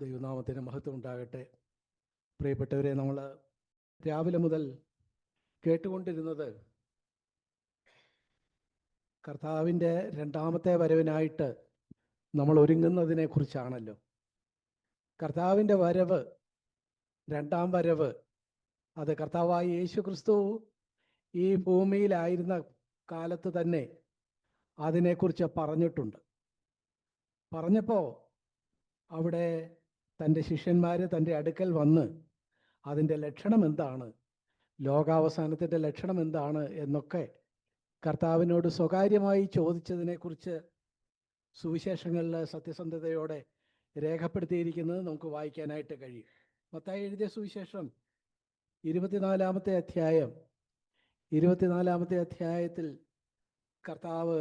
ദൈവനാമത്തിന് മഹത്വം ഉണ്ടാകട്ടെ. പ്രിയപ്പെട്ടവരെ, നമ്മൾ രാവിലെ മുതൽ കേട്ടുകൊണ്ടിരുന്നത് കർത്താവിൻ്റെ രണ്ടാമത്തെ വരവിനായിട്ട് നമ്മൾ ഒരുങ്ങുന്നതിനെ കുറിച്ചാണല്ലോ. കർത്താവിൻ്റെ വരവ്, രണ്ടാം വരവ്, അത് കർത്താവായ യേശു ക്രിസ്തു ഈ ഭൂമിയിലായിരുന്ന കാലത്ത് തന്നെ അതിനെക്കുറിച്ച് പറഞ്ഞിട്ടുണ്ട്. പറഞ്ഞപ്പോൾ അവിടെ തൻ്റെ ശിഷ്യന്മാർ തൻ്റെ അടുക്കൽ വന്ന് അതിൻ്റെ ലക്ഷണം എന്താണ്, ലോകാവസാനത്തിൻ്റെ ലക്ഷണം എന്താണ് എന്നൊക്കെ കർത്താവിനോട് സ്വകാര്യമായി ചോദിച്ചതിനെക്കുറിച്ച് സുവിശേഷങ്ങളിൽ സത്യസന്ധതയോടെ രേഖപ്പെടുത്തിയിരിക്കുന്നത് നമുക്ക് വായിക്കാനായിട്ട് കഴിയും. മത്തായി എഴുതിയ സുവിശേഷം 24-ാമത്തെ അധ്യായത്തിൽ കർത്താവ്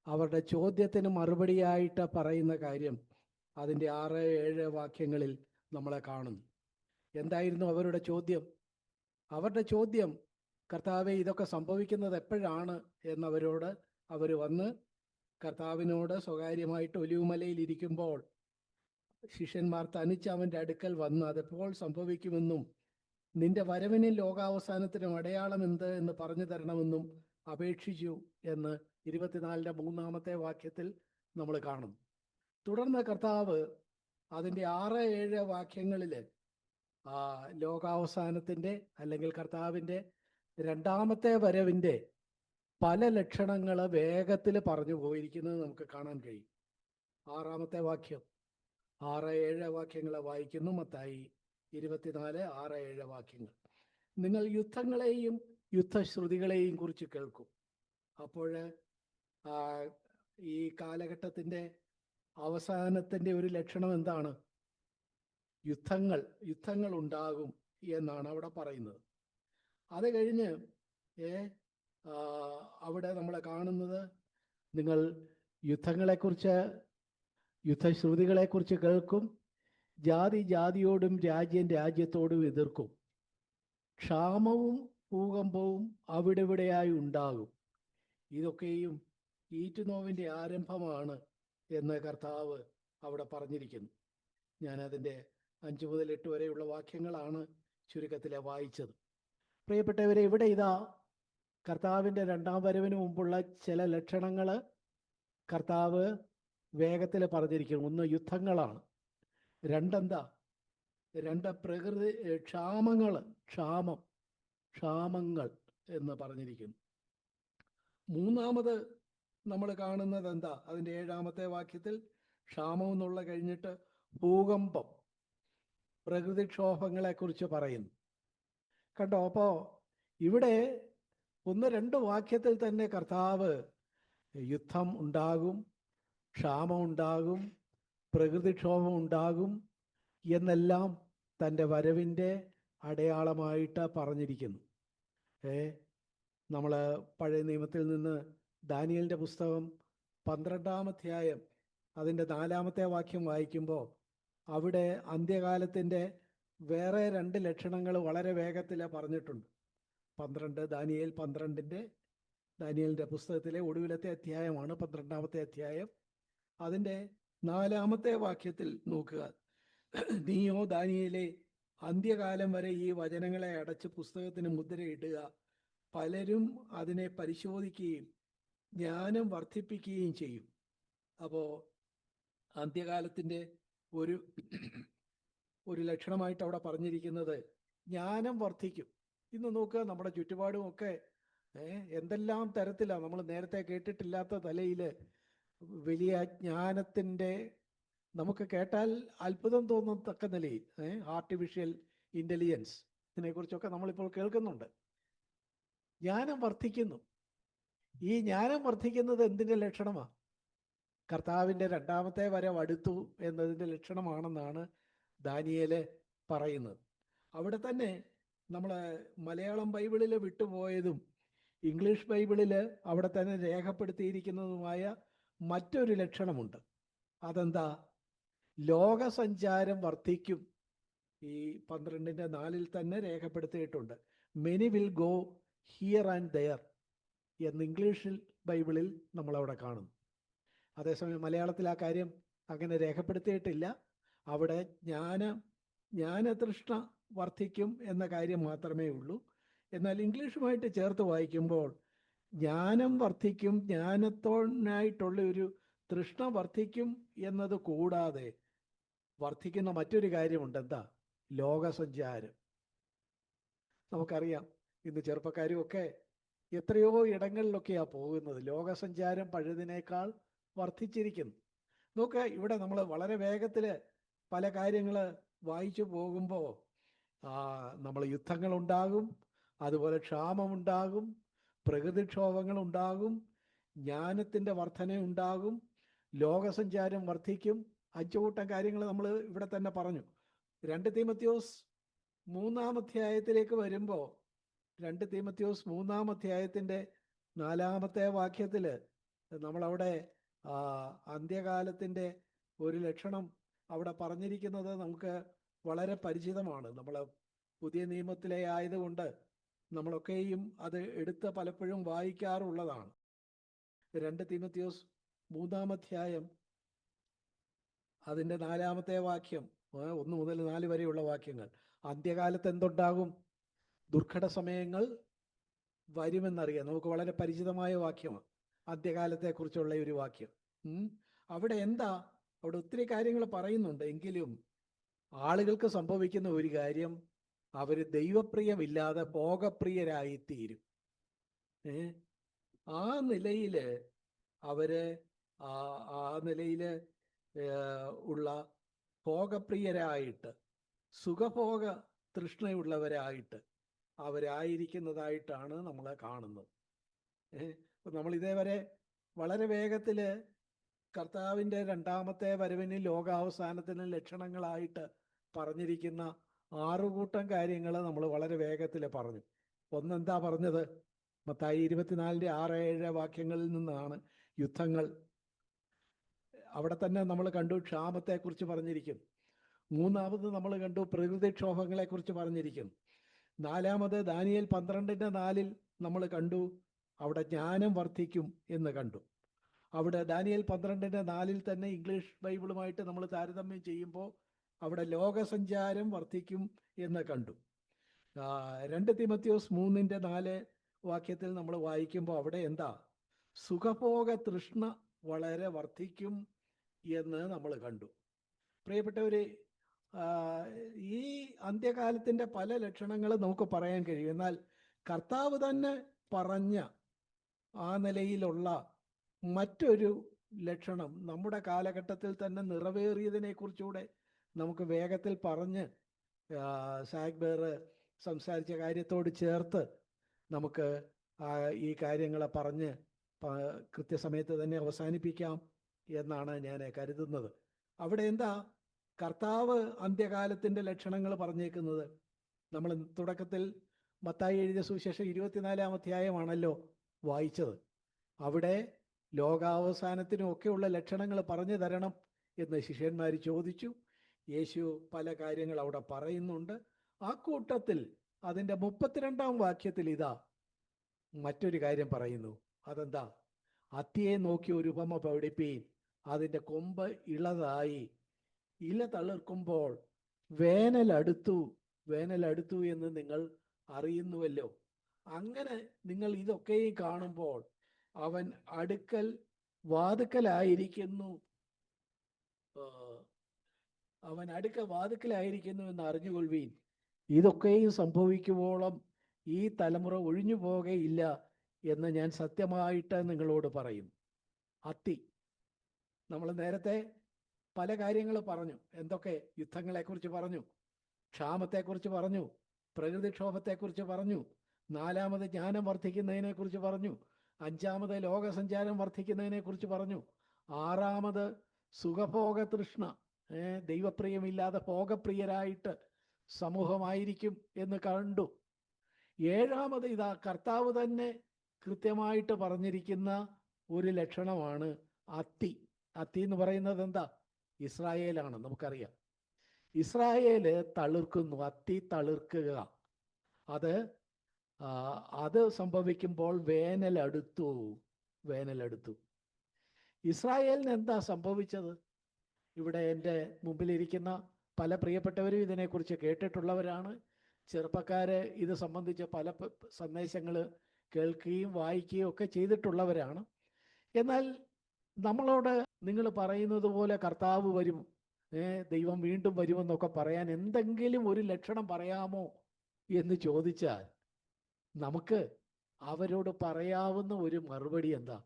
അവരുടെ ചോദ്യത്തിന് മറുപടിയായിട്ട് പറയുന്ന കാര്യം അതിൻ്റെ 6-7 വാക്യങ്ങളിൽ നമ്മളെ കാണുന്നു. എന്തായിരുന്നു അവരുടെ ചോദ്യം? അവരുടെ ചോദ്യം, കർത്താവെ, ഇതൊക്കെ സംഭവിക്കുന്നത് എപ്പോഴാണ് എന്നവരോട് അവർ വന്ന് കർത്താവിനോട് സ്വകാര്യമായിട്ട് ഒലിവുമലയിൽ ഇരിക്കുമ്പോൾ ശിഷ്യന്മാർ തനിച്ച് അവൻ്റെ അടുക്കൽ വന്ന് അതെപ്പോൾ സംഭവിക്കുമെന്നും നിന്റെ വരവിനും ലോകാവസാനത്തിനും അടയാളം എന്ത് എന്ന് പറഞ്ഞു തരണമെന്നും അപേക്ഷിച്ചു എന്ന് 24-ാമത്തെ വാക്യത്തിൽ നമ്മൾ കാണും. തുടർന്ന് കർത്താവ് അതിൻ്റെ 6-7 വാക്യങ്ങളിൽ ലോകാവസാനത്തിൻ്റെ അല്ലെങ്കിൽ കർത്താവിൻ്റെ രണ്ടാമത്തെ വരവിൻ്റെ പല ലക്ഷണങ്ങൾ വേഗത്തിൽ പറഞ്ഞു പോയിരിക്കുന്നത് നമുക്ക് കാണാൻ കഴിയും. 6-ാമത്തെ വാക്യം, 6-7 വാക്യങ്ങൾ വായിക്കുന്നു. മത്തായി 24:6-7 വാക്യങ്ങൾ. നിങ്ങൾ യുദ്ധങ്ങളെയും യുദ്ധശ്രുതികളെയും കുറിച്ച് കേൾക്കും. അപ്പോൾ ഈ കാലഘട്ടത്തിൻ്റെ അവസാനത്തിൻ്റെ ഒരു ലക്ഷണം എന്താണ്? യുദ്ധങ്ങൾ ഉണ്ടാകും എന്നാണ് അവിടെ പറയുന്നത്. അത് കഴിഞ്ഞ് അവിടെ നമ്മൾ കാണുന്നത്, നിങ്ങൾ യുദ്ധങ്ങളെക്കുറിച്ച് യുദ്ധശ്രുതികളെക്കുറിച്ച് കേൾക്കും, ജാതി ജാതിയോടും രാജ്യം രാജ്യത്തോടും എതിർക്കും, ക്ഷാമവും ഭൂകമ്പവും അവിടെ ഇവിടെയായി ഉണ്ടാകും, ഇതൊക്കെയും ഈറ്റുനോവിൻ്റെ ആരംഭമാണ് എന്ന് കർത്താവ് അവിടെ പറഞ്ഞിരിക്കുന്നു. ഞാനതിൻ്റെ 5 മുതൽ 8 വരെയുള്ള വാക്യങ്ങളാണ് ചുരുക്കത്തിലെ വായിച്ചത്. പ്രിയപ്പെട്ടവരെ, ഇവിടെ ഇതാ കർത്താവിൻ്റെ രണ്ടാം വരവിന് മുമ്പുള്ള ചില ലക്ഷണങ്ങൾ കർത്താവ് വേഗത്തിൽ പറഞ്ഞിരിക്കുന്നു. ഒന്ന് യുദ്ധങ്ങളാണ്. രണ്ടെന്താ? 2 പ്രകൃതി ക്ഷാമങ്ങൾ എന്ന് പറഞ്ഞിരിക്കുന്നു. മൂന്നാമത് നമ്മൾ കാണുന്നത് എന്താ? അതിൻ്റെ 7-ാമത്തെ വാക്യത്തിൽ ക്ഷാമം എന്നുള്ള കഴിഞ്ഞിട്ട് ഭൂകമ്പം, പ്രകൃതിക്ഷോഭങ്ങളെക്കുറിച്ച് പറയുന്നു. കണ്ടോ? അപ്പോൾ ഇവിടെ 1-2 വാക്യത്തിൽ തന്നെ കർത്താവ് യുദ്ധം ഉണ്ടാകും, ക്ഷാമം ഉണ്ടാകും, പ്രകൃതിക്ഷോഭം ഉണ്ടാകും എന്നെല്ലാം തൻ്റെ വരവിൻ്റെ അടയാളമായിട്ട് പറഞ്ഞിരിക്കുന്നു. നമ്മൾ പഴയ നിയമത്തിൽ നിന്ന് ദാനിയേലിൻ്റെ പുസ്തകം 12-ാം അധ്യായം അതിൻ്റെ 4-ാമത്തെ വാക്യം വായിക്കുമ്പോൾ അവിടെ അന്ത്യകാലത്തിൻ്റെ വേറെ 2 ലക്ഷണങ്ങൾ വളരെ വേഗത്തിൽ പറഞ്ഞിട്ടുണ്ട്. ദാനിയേലിൻ്റെ പുസ്തകത്തിലെ ഒടുവിലത്തെ അധ്യായമാണ് 12-ാമത്തെ അധ്യായം. അതിൻ്റെ 4-ാമത്തെ വാക്യത്തിൽ നോക്കുക. നീയോ ദാനിയേലേ, അന്ത്യകാലം വരെ ഈ വചനങ്ങളെ അടച്ച് പുസ്തകത്തിന് മുദ്രയിടുക. പലരും അതിനെ പരിശോധിക്കുകയും ജ്ഞാനം വർദ്ധിപ്പിക്കുകയും ചെയ്യും. അപ്പോൾ അന്ത്യകാലത്തിൻ്റെ ഒരു ലക്ഷണമായിട്ട് അവിടെ പറഞ്ഞിരിക്കുന്നത് ജ്ഞാനം വർദ്ധിക്കും. ഇന്ന് നോക്കുക, നമ്മുടെ ചുറ്റുപാടും ഒക്കെ എന്തെല്ലാം തരത്തിലാണ് നമ്മൾ നേരത്തെ കേട്ടിട്ടില്ലാത്ത തലയിൽ വലിയ ജ്ഞാനത്തിൻ്റെ, നമുക്ക് കേട്ടാൽ അത്ഭുതം തോന്നത്തക്ക നിലയിൽ ആർട്ടിഫിഷ്യൽ ഇൻ്റലിജൻസ്, ഇതിനെക്കുറിച്ചൊക്കെ നമ്മളിപ്പോൾ കേൾക്കുന്നുണ്ട്. ജ്ഞാനം വർദ്ധിക്കുന്നു. ഈ ജ്ഞാനം വർദ്ധിക്കുന്നത് എന്തിൻ്റെ ലക്ഷണമാണ്? കർത്താവിൻ്റെ രണ്ടാമത്തെ വരവ് അടുത്തു എന്നതിൻ്റെ ലക്ഷണമാണെന്നാണ് ദാനിയേൽ പറയുന്നത്. അവിടെ തന്നെ നമ്മൾ മലയാളം ബൈബിളിൽ വിട്ടുപോയതും ഇംഗ്ലീഷ് ബൈബിളിൽ അവിടെ തന്നെ രേഖപ്പെടുത്തിയിരിക്കുന്നതുമായ മറ്റൊരു ലക്ഷണമുണ്ട്. അതെന്താ? ലോകസഞ്ചാരം വർദ്ധിക്കും. ഈ 12-4 തന്നെ രേഖപ്പെടുത്തിയിട്ടുണ്ട്. Many will go here and their എന്ന് ഇംഗ്ലീഷിൽ ബൈബിളിൽ നമ്മളവിടെ കാണുന്നു. അതേസമയം മലയാളത്തിൽ ആ കാര്യം അങ്ങനെ രേഖപ്പെടുത്തിയിട്ടില്ല. അവിടെ ജ്ഞാനതൃഷ്ണ വർദ്ധിക്കും എന്ന കാര്യം മാത്രമേ ഉള്ളൂ. എന്നാൽ ഇംഗ്ലീഷുമായിട്ട് ചേർത്ത് വായിക്കുമ്പോൾ ജ്ഞാനം വർദ്ധിക്കും, ജ്ഞാനത്തോനായിട്ടുള്ള ഒരു തൃഷ്ണ വർദ്ധിക്കും എന്നത് കൂടാതെ വർദ്ധിക്കുന്ന മറ്റൊരു കാര്യമുണ്ട്. എന്താ? ലോകസഞ്ചാരം. നമുക്കറിയാം, ഇന്ന് ചെറുപ്പക്കാരും ഒക്കെ എത്രയോ ഇടങ്ങളിലൊക്കെയാണ് പോകുന്നത്. ലോകസഞ്ചാരം പഴുതിനേക്കാൾ വർദ്ധിച്ചിരിക്കുന്നു. നോക്കുക, ഇവിടെ നമ്മൾ വളരെ വേഗത്തിൽ പല കാര്യങ്ങൾ വായിച്ചു പോകുമ്പോൾ നമ്മൾ യുദ്ധങ്ങളുണ്ടാകും, അതുപോലെ ക്ഷാമമുണ്ടാകും, പ്രകൃതിക്ഷോഭങ്ങളുണ്ടാകും, ജ്ഞാനത്തിൻ്റെ വർധന ഉണ്ടാകും, ലോകസഞ്ചാരം വർദ്ധിക്കും. 5 കൂട്ടം കാര്യങ്ങൾ നമ്മൾ ഇവിടെ തന്നെ പറഞ്ഞു. 2 തീമോഥെയോസ് 3-ാം അധ്യായത്തിലേക്ക് വരുമ്പോൾ 2 തീമോഥെയോസ് 3-ാം അധ്യായത്തിൻ്റെ 4-ാമത്തെ വാക്യത്തിൽ നമ്മളവിടെ അന്ത്യകാലത്തിൻ്റെ ഒരു ലക്ഷണം അവിടെ പറഞ്ഞിരിക്കുന്നത് നമുക്ക് വളരെ പരിചിതമാണ്. നമ്മൾ പുതിയ നിയമത്തിലെ ആയതുകൊണ്ട് നമ്മളൊക്കെയും അത് എടുത്ത് പലപ്പോഴും വായിക്കാറുള്ളതാണ്. 2 തീമോഥെയോസ് 3-ാം അധ്യായം അതിൻ്റെ 4-ാമത്തെ വാക്യം, 1 മുതൽ 4 വരെയുള്ള വാക്യങ്ങൾ. അന്ത്യകാലത്ത് എന്തുണ്ടാകും? ദുർഘട സമയങ്ങൾ വരുമെന്നറിയാം. നമുക്ക് വളരെ പരിചിതമായ വാക്യമാണ് അന്ത്യകാലത്തെക്കുറിച്ചുള്ള ഒരു വാക്യം. അവിടെ എന്താ? അവിടെ ഒത്തിരി കാര്യങ്ങൾ പറയുന്നുണ്ട്. എങ്കിലും ആളുകൾക്ക് സംഭവിക്കുന്ന ഒരു കാര്യം, അവർ ദൈവപ്രിയമില്ലാതെ ഭോഗപ്രിയരായിത്തീരും. ആ നിലയിൽ അവര് ആ നിലയിൽ ഉള്ള ഭോഗപ്രിയരായിട്ട്, സുഖഭോഗ തൃഷ്ണയുള്ളവരായിട്ട് അവരായിരിക്കുന്നതായിട്ടാണ് നമ്മൾ കാണുന്നത്. നമ്മൾ ഇതേവരെ വളരെ വേഗത്തിൽ കർത്താവിൻ്റെ 2ാമത്തെ വരവിന്, ലോകാവസാനത്തിന് ലക്ഷണങ്ങളായിട്ട് പറഞ്ഞിരിക്കുന്ന 6 കൂട്ടം കാര്യങ്ങൾ നമ്മൾ വളരെ വേഗത്തിൽ പറഞ്ഞു. ഒന്നെന്താ പറഞ്ഞത്? മത്തായി 24-ന്റെ 6-7 വാക്യങ്ങളിൽ നിന്നാണ് യുദ്ധങ്ങൾ. അവിടെ തന്നെ നമ്മൾ കണ്ടു ക്ഷാമത്തെക്കുറിച്ച് പറഞ്ഞിരിക്കും. 3-ാമത് നമ്മൾ കണ്ടു പ്രകൃതിക്ഷോഭങ്ങളെക്കുറിച്ച് പറഞ്ഞിരിക്കും. 4-ാമത് ദാനിയേൽ 12-ന്റെ 4-ൽ നമ്മൾ കണ്ടു അവിടെ ജ്ഞാനം വർദ്ധിക്കും എന്ന് കണ്ടു. അവിടെ ദാനിയേൽ 12-ന്റെ 4-ൽ തന്നെ ഇംഗ്ലീഷ് ബൈബിളുമായിട്ട് നമ്മൾ താരതമ്യം ചെയ്യുമ്പോൾ അവിടെ ലോകസഞ്ചാരം വർദ്ധിക്കും എന്ന് കണ്ടു. 2 തീമോഥെയോസ് 3-ന്റെ 4 വാക്യത്തിൽ നമ്മൾ വായിക്കുമ്പോൾ അവിടെ എന്താ? സുഖഭോഗ തൃഷ്ണ വളരെ വർദ്ധിക്കും എന്ന് നമ്മൾ കണ്ടു. പ്രിയപ്പെട്ടവരെ, ഈ അന്ത്യകാലത്തിൻ്റെ പല ലക്ഷണങ്ങൾ നമുക്ക് പറയാൻ കഴിയും. എന്നാൽ കർത്താവ് തന്നെ പറഞ്ഞ ആ നിലയിലുള്ള മറ്റൊരു ലക്ഷണം നമ്മുടെ കാലഘട്ടത്തിൽ തന്നെ നിറവേറിയതിനെ കുറിച്ചുകൂടെ നമുക്ക് വേഗത്തിൽ പറഞ്ഞ് സാഗ്ബേർ സംസാരിച്ച കാര്യത്തോട് ചേർത്ത് നമുക്ക് ഈ കാര്യങ്ങളെ പറഞ്ഞ് കൃത്യസമയത്ത് തന്നെ അവസാനിപ്പിക്കാം എന്നാണ് ഞാൻ കരുതുന്നത്. അവിടെ എന്താ കർത്താവ് അന്ത്യകാലത്തിൻ്റെ ലക്ഷണങ്ങൾ പറഞ്ഞേക്കുന്നത്? നമ്മൾ തുടക്കത്തിൽ മത്തായി എഴുതിയ സുവിശേഷം 24-ാം അധ്യായമാണല്ലോ വായിച്ചത്. അവിടെ ലോകാവസാനത്തിനുമൊക്കെയുള്ള ലക്ഷണങ്ങൾ പറഞ്ഞു തരണം എന്ന് ശിഷ്യന്മാർ ചോദിച്ചു. യേശു പല കാര്യങ്ങൾ അവിടെ പറയുന്നുണ്ട്. ആ കൂട്ടത്തിൽ അതിൻ്റെ 32-ാം വാക്യത്തിൽ ഇതാ മറ്റൊരു കാര്യം പറയുന്നു. അതെന്താ? അത്തിയെ നോക്കി ഒരു ഉപമ പഠിപ്പീൻ. അതിൻ്റെ കൊമ്പ് ഇളതായി ഇല തളിർക്കുമ്പോൾ വേനലടുത്തു എന്ന് നിങ്ങൾ അറിയുന്നുവല്ലോ. അങ്ങനെ നിങ്ങൾ ഇതൊക്കെയും കാണുമ്പോൾ അവൻ വാതുക്കലായിരിക്കുന്നു എന്ന് അറിഞ്ഞുകൊള്ളുവീൻ. ഇതൊക്കെയും സംഭവിക്കുവോളം ഈ തലമുറ ഒഴിഞ്ഞു പോകയില്ല എന്ന് ഞാൻ സത്യമായിട്ട് നിങ്ങളോട് പറയും. അത്തി, നമ്മൾ നേരത്തെ പല കാര്യങ്ങൾ പറഞ്ഞു. എന്തൊക്കെ? യുദ്ധങ്ങളെക്കുറിച്ച് പറഞ്ഞു, ക്ഷാമത്തെക്കുറിച്ച് പറഞ്ഞു, പ്രകൃതിക്ഷോഭത്തെക്കുറിച്ച് പറഞ്ഞു, 4-ാമത് ജ്ഞാനം വർദ്ധിക്കുന്നതിനെക്കുറിച്ച് പറഞ്ഞു, 5-ാമത് ലോകസഞ്ചാരം വർദ്ധിക്കുന്നതിനെക്കുറിച്ച് പറഞ്ഞു, 6-ാമത് സുഖഭോഗ തൃഷ്ണ, ദൈവപ്രിയമില്ലാതെ ഭോഗപ്രിയരായിട്ട് സമൂഹമായിരിക്കും എന്ന് കണ്ടു. 7-ാമത് ഇതാ കർത്താവ് തന്നെ കൃത്യമായിട്ട് പറഞ്ഞിരിക്കുന്ന ഒരു ലക്ഷണമാണ് അത്തി. അത്തി എന്ന് പറയുന്നത് എന്താ? ഇസ്രായേലാണ്. നമുക്കറിയാം, ഇസ്രായേല് തളിർക്കുന്നു. അത്തി തളിർക്കുക, അത് സംഭവിക്കുമ്പോൾ വേനലടുത്തു. ഇസ്രായേലിന് എന്താ സംഭവിച്ചത്? ഇവിടെ എൻ്റെ മുമ്പിലിരിക്കുന്ന പല പ്രിയപ്പെട്ടവരും ഇതിനെക്കുറിച്ച് കേട്ടിട്ടുള്ളവരാണ്. ചെറുപ്പക്കാര് ഇത് സംബന്ധിച്ച് പല സന്ദേശങ്ങൾ കേൾക്കുകയും വായിക്കുകയും ഒക്കെ ചെയ്തിട്ടുള്ളവരാണ്. എന്നാൽ നമ്മളോട് നിങ്ങൾ പറയുന്നത് പോലെ കർത്താവ് വരും, ദൈവം വീണ്ടും വരുമെന്നൊക്കെ പറയാൻ എന്തെങ്കിലും ഒരു ലക്ഷണം പറയാമോ എന്ന് ചോദിച്ചാൽ നമുക്ക് അവരോട് പറയാവുന്ന ഒരു മറുപടി എന്താ?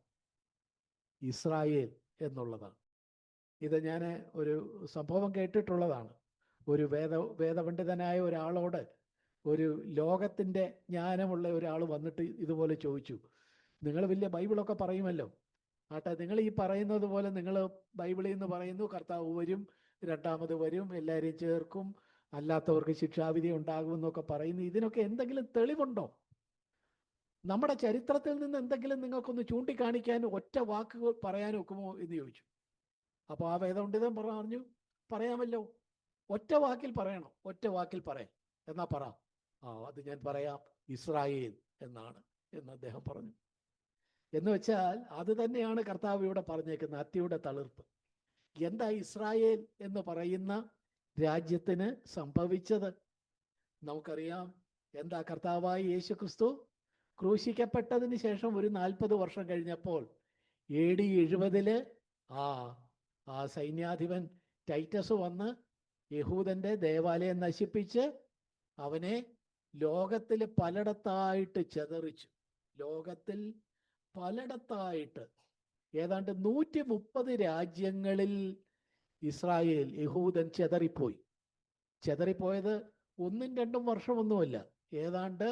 ഇസ്രായേൽ എന്നുള്ളതാണ്. ഇത് ഞാൻ ഒരു സംഭവം കേട്ടിട്ടുള്ളതാണ്. ഒരു വേദപണ്ഡിതനായ ഒരാളോട് ഒരു ലോകത്തിൻ്റെ ജ്ഞാനമുള്ള ഒരാൾ വന്നിട്ട് ഇതുപോലെ ചോദിച്ചു, നിങ്ങൾ വലിയ ബൈബിളൊക്കെ പറയുമല്ലോ, ആട്ടെ നിങ്ങൾ ഈ പറയുന്നത് പോലെ നിങ്ങൾ ബൈബിളിൽ നിന്ന് പറയുന്നു കർത്താവ് വരും, രണ്ടാമത് വരും, എല്ലാവരെയും ചേർക്കും, അല്ലാത്തവർക്ക് ശിക്ഷാവിധി ഉണ്ടാകുമെന്നൊക്കെ പറയുന്നു, ഇതിനൊക്കെ എന്തെങ്കിലും തെളിവുണ്ടോ? നമ്മുടെ ചരിത്രത്തിൽ നിന്ന് എന്തെങ്കിലും നിങ്ങൾക്കൊന്ന് ചൂണ്ടിക്കാണിക്കാനും ഒറ്റ വാക്കുകൾ പറയാനും ഒക്കുമോ എന്ന് ചോദിച്ചു. അപ്പോൾ ആ വേദപണ്ഡിതൻ പറഞ്ഞു, പറയാമല്ലോ, ഒറ്റ വാക്കിൽ പറയണം, ഒറ്റ വാക്കിൽ പറയാം. എന്നാ പറ. അത് ഞാൻ പറയാം, ഇസ്രായേൽ എന്നാണ് എന്ന് അദ്ദേഹം പറഞ്ഞു. എന്ന് വെച്ചാൽ അത് തന്നെയാണ് കർത്താവ് ഇവിടെ പറഞ്ഞേക്കുന്ന അത്തിയുടെ തളിർപ്പ്. എന്താ ഇസ്രായേൽ എന്ന് പറയുന്ന രാജ്യത്തിന് സംഭവിച്ചത്? നമുക്കറിയാം. എന്താ? കർത്താവായ യേശുക്രിസ്തു ക്രൂശിക്കപ്പെട്ടതിന് ശേഷം ഒരു 40 വർഷം കഴിഞ്ഞപ്പോൾ AD 70 ആ സൈന്യാധിപൻ ടൈറ്റസ് വന്ന് യഹൂദന്റെ ദേവാലയം നശിപ്പിച്ച് അവനെ ലോകത്തിൽ പലയിടത്തായിട്ട് ചെതറിച്ചു. ലോകത്തിൽ പലയിടത്തായിട്ട് ഏതാണ്ട് 130 രാജ്യങ്ങളിൽ ഇസ്രായേൽ യഹൂദൻ ചെതറിപ്പോയി. ചെതറിപ്പോയത് 1-2 വർഷമൊന്നുമല്ല, ഏതാണ്ട്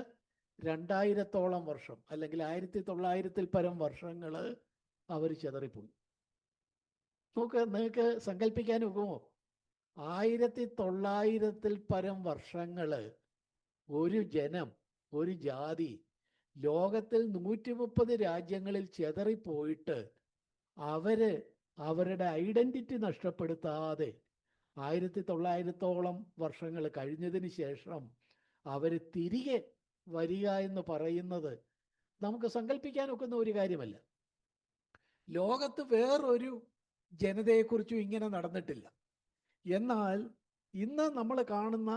2000-ഓളം വർഷം, അല്ലെങ്കിൽ 1900-ൽ പരം വർഷങ്ങൾ അവർ ചെതറിപ്പോയി. നിങ്ങൾക്ക് സങ്കല്പിക്കാൻ ഒക്കുമോ? 1900-ൽ പരം വർഷങ്ങൾ ഒരു ജനം, ഒരു ജാതി ലോകത്തിൽ 130 രാജ്യങ്ങളിൽ ചെതറിപ്പോയിട്ട് അവരുടെ ഐഡന്റിറ്റി നഷ്ടപ്പെടുത്താതെ 1900-ഓളം വർഷങ്ങൾ കഴിഞ്ഞതിന് ശേഷം അവർ തിരികെ വരിക എന്ന് പറയുന്നത് നമുക്ക് സങ്കല്പിക്കാൻ ഒക്കുന്ന ഒരു കാര്യമല്ല. ലോകത്ത് വേറൊരു ജനതയെക്കുറിച്ചും ഇങ്ങനെ നടന്നിട്ടില്ല. എന്നാൽ ഇന്ന് നമ്മൾ കാണുന്ന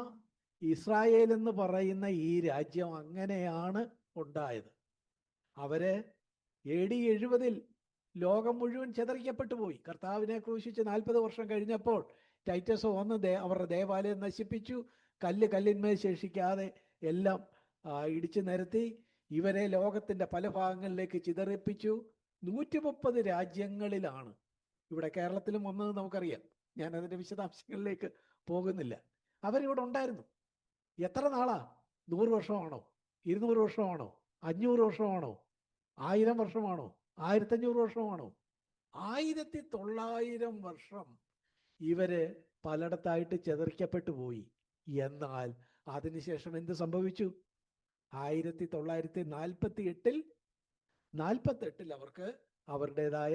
ഇസ്രായേൽ എന്ന് പറയുന്ന ഈ രാജ്യം അങ്ങനെയാണ് ഉണ്ടായത്. അവര് AD 70 ലോകം മുഴുവൻ ചിതറിക്കപ്പെട്ടു പോയി. കർത്താവിനെ ക്രൂശിച്ച് 40 വർഷം കഴിഞ്ഞപ്പോൾ ടൈറ്റസ് വന്ന് അവരുടെ ദേവാലയം നശിപ്പിച്ചു. കല്ലിന്മേൽ ശേഷിക്കാതെ എല്ലാം ഇടിച്ചു നിരത്തി. ഇവരെ ലോകത്തിൻ്റെ പല ഭാഗങ്ങളിലേക്ക് ചിതറിപ്പിച്ചു. 130 രാജ്യങ്ങളിലാണ്. ഇവിടെ കേരളത്തിലും വന്നത് നമുക്കറിയാം. ഞാൻ അതിൻ്റെ വിശദാംശങ്ങളിലേക്ക് പോകുന്നില്ല. അവരിവിടെ ഉണ്ടായിരുന്നു. എത്ര നാളാ? 100 വർഷമാണോ? 200 വർഷമാണോ? 500 വർഷമാണോ? 1000 വർഷമാണോ? 1500 വർഷമാണോ? 1900 വർഷം ഇവര് പലയിടത്തായിട്ട് ചെതറിക്കപ്പെട്ടു പോയി. എന്നാൽ അതിനുശേഷം എന്ത് സംഭവിച്ചു? 1948-ൽ അവർക്ക് അവരുടേതായ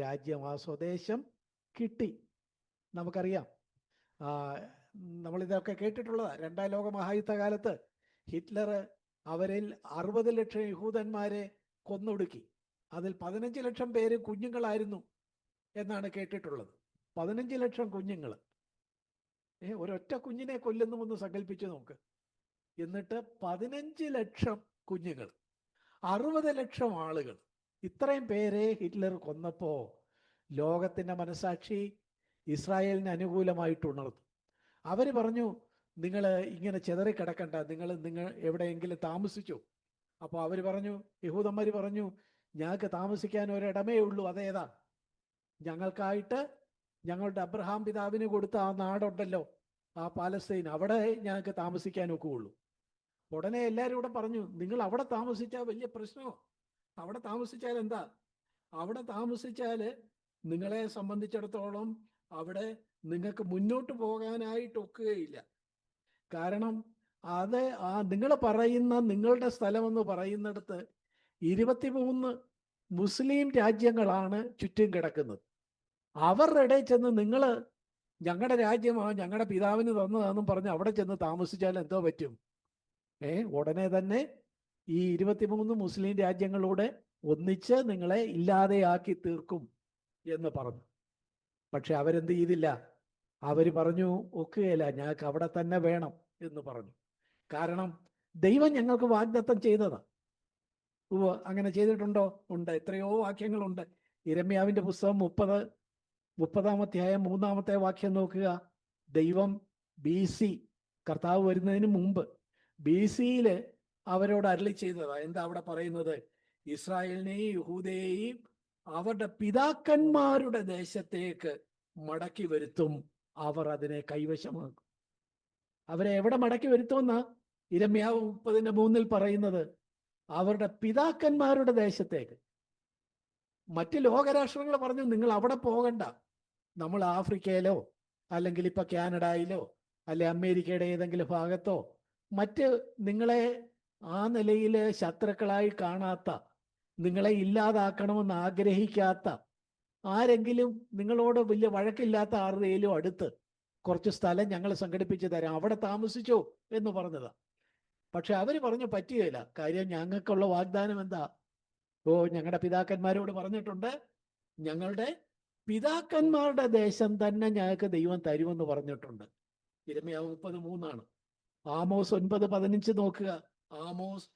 രാജ്യം, ആ സ്വദേശം കിട്ടി. നമുക്കറിയാം, നമ്മളിതൊക്കെ കേട്ടിട്ടുള്ളതാണ്. 2ാം ലോക മഹായുദ്ധകാലത്ത് ഹിറ്റ്ലർ അവരിൽ 60 ലക്ഷം യഹൂദന്മാരെ കൊന്നൊടുക്കി. അതിൽ 15 ലക്ഷം പേര് കുഞ്ഞുങ്ങളായിരുന്നു എന്നാണ് കേട്ടിട്ടുള്ളത്. 15 ലക്ഷം കുഞ്ഞുങ്ങൾ. ഒരൊറ്റ കുഞ്ഞിനെ കൊല്ലുന്നുവെന്ന് സങ്കല്പിച്ചു നോക്ക്. എന്നിട്ട് 15 ലക്ഷം കുഞ്ഞുങ്ങൾ, 60 ലക്ഷം ആളുകൾ, ഇത്രയും പേരെ ഹിറ്റ്ലർ കൊന്നപ്പോൾ ലോകത്തിൻ്റെ മനസാക്ഷി ഇസ്രായേലിന് അനുകൂലമായിട്ട് ഉണർന്നു. അവർ പറഞ്ഞു, നിങ്ങൾ ഇങ്ങനെ ചിതറിക്കിടക്കണ്ട, നിങ്ങൾ എവിടെയെങ്കിലും താമസിച്ചു. അപ്പോൾ അവർ പറഞ്ഞു, യഹൂദന്മാർ പറഞ്ഞു, ഞങ്ങൾക്ക് താമസിക്കാൻ ഒരിടമേ ഉള്ളൂ. അതേതാ? ഞങ്ങൾക്കായിട്ട് ഞങ്ങളുടെ അബ്രഹാം പിതാവിന് കൊടുത്ത ആ നാടുണ്ടല്ലോ, ആ പാലസ്തീൻ, അവിടെ ഞങ്ങൾക്ക് താമസിക്കാൻ ഒക്കുള്ളൂ. ഉടനെ എല്ലാവരും കൂടെ പറഞ്ഞു, നിങ്ങൾ അവിടെ താമസിച്ചാൽ വലിയ പ്രശ്നമോ? അവിടെ താമസിച്ചാൽ എന്താ? അവിടെ താമസിച്ചാൽ നിങ്ങളെ സംബന്ധിച്ചിടത്തോളം അവിടെ നിങ്ങൾക്ക് മുന്നോട്ട് പോകാനായിട്ട് ഒക്കുകയില്ല. കാരണം അത് നിങ്ങൾ പറയുന്ന നിങ്ങളുടെ സ്ഥലമെന്ന് പറയുന്നിടത്ത് 23 മുസ്ലിം രാജ്യങ്ങളാണ് ചുറ്റും കിടക്കുന്നത്. അവരുടെ ഇടയിൽ ചെന്ന് നിങ്ങൾ ഞങ്ങളുടെ രാജ്യമാണ്, ഞങ്ങളുടെ പിതാവിന് തന്നതാണെന്നും പറഞ്ഞ് അവിടെ ചെന്ന് താമസിച്ചാൽ എന്തോ പറ്റും? ഉടനെ തന്നെ ഈ 23 മുസ്ലിം രാജ്യങ്ങളോട് ഒന്നിച്ച് നിങ്ങളെ ഇല്ലാതെയാക്കി തീർക്കും എന്ന് പറഞ്ഞു. പക്ഷെ അവരെന്ത് ചെയ്തില്ല? അവർ പറഞ്ഞു, ഒക്കുകയില്ല, ഞങ്ങൾക്ക് അവിടെ തന്നെ വേണം എന്ന് പറഞ്ഞു. കാരണം ദൈവം ഞങ്ങൾക്ക് വാഗ്ദത്തം ചെയ്തതാ. അങ്ങനെ ചെയ്തിട്ടുണ്ടോ? ഉണ്ട്. എത്രയോ വാക്യങ്ങളുണ്ട്. യിരെമ്യാവിന്റെ പുസ്തകം 30-ാം അധ്യായം 3-ാമത്തെ വാക്യം നോക്കുക. ദൈവം BC, കർത്താവ് വരുന്നതിന് മുമ്പ് BC-യിൽ അവരോട് അരുളി ചെയ്തതാ. എന്താ അവിടെ പറയുന്നത്? ഇസ്രായേലിനെയും യഹൂദയെയും അവരുടെ പിതാക്കന്മാരുടെ ദേശത്തേക്ക് മടക്കി വരുത്തും, അവർ അതിനെ കൈവശമാക്കും. അവരെ എവിടെ മടക്കി വരുത്തുമെന്നാ യിരെമ്യാവ് 30:3 പറയുന്നത്? അവരുടെ പിതാക്കന്മാരുടെ ദേശത്തേക്ക്. മറ്റ് ലോകരാഷ്ട്രങ്ങൾ പറഞ്ഞു, നിങ്ങൾ അവിടെ പോകണ്ട, നമ്മൾ ആഫ്രിക്കയിലോ അല്ലെങ്കിൽ ഇപ്പൊ കാനഡയിലോ അല്ലെ അമേരിക്കയുടെ ഏതെങ്കിലും ഭാഗത്തോ മറ്റ് നിങ്ങളെ ആ നിലയിൽ ശത്രുക്കളായി കാണാത്ത, നിങ്ങളെ ഇല്ലാതാക്കണമെന്ന് ആഗ്രഹിക്കാത്ത ആരെങ്കിലും, നിങ്ങളോട് വലിയ വഴക്കില്ലാത്ത ആരുടെയും അടുത്ത് കുറച്ച് സ്ഥലം ഞങ്ങൾ സംഘടിപ്പിച്ച് തരാം, അവിടെ താമസിച്ചോ എന്ന് പറഞ്ഞതാ. പക്ഷെ അവർ പറഞ്ഞു പറ്റുകയില്ല. കാര്യം ഞങ്ങൾക്കുള്ള വാഗ്ദാനം എന്താ? ഞങ്ങളുടെ പിതാക്കന്മാരോട് പറഞ്ഞിട്ടുണ്ട്, ഞങ്ങളുടെ പിതാക്കന്മാരുടെ ദേശം തന്നെ ഞങ്ങൾക്ക് ദൈവം തരുമെന്ന് പറഞ്ഞിട്ടുണ്ട്. യിരെമ്യാവ് 30:3. ആമോസ് 9:15 നോക്കുക. ആമോസ്